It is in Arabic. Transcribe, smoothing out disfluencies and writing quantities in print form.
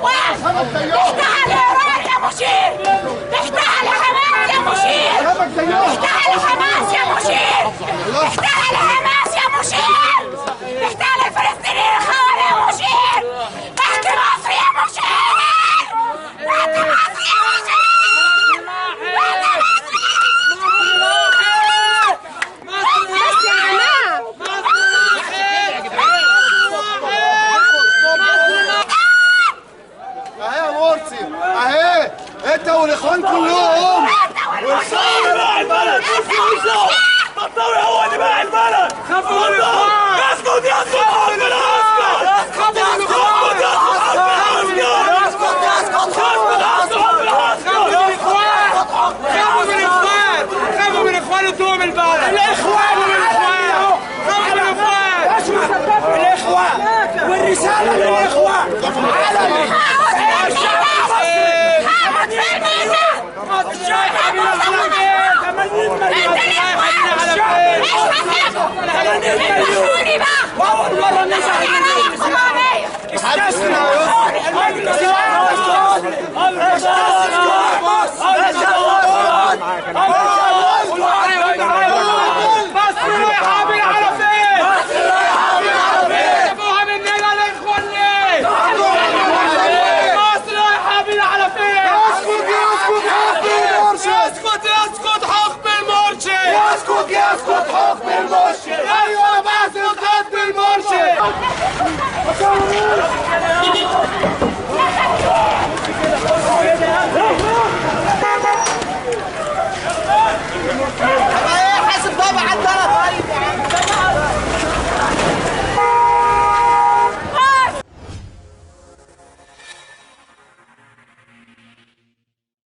الاخوان، افتح ايران يا مشير، افتح حماس يا مشير، افتح حماس يا مشير، افتح حماس يا مشير، افتح الفلسطينيين الخونه يا مشير، تحت مصر يا مشير، تحت مصر يا مشير، اهي انت والاخوان كلهم والخاوي باع البلد. بطاوي هو اللي باع البلد. خافوا من الاخوان. اسكت يا اسكت حرب العسكر. اسكت يا اسكت حرب العسكر. اسكت يا اسكت حرب العسكر. خافوا من الاخوان. خافوا من الاخوان وتوم البلد. الاخوان والاخوان. خافوا من الاخوان. الاخوان والرساله للاخوان. واول مره نزعل من المجلس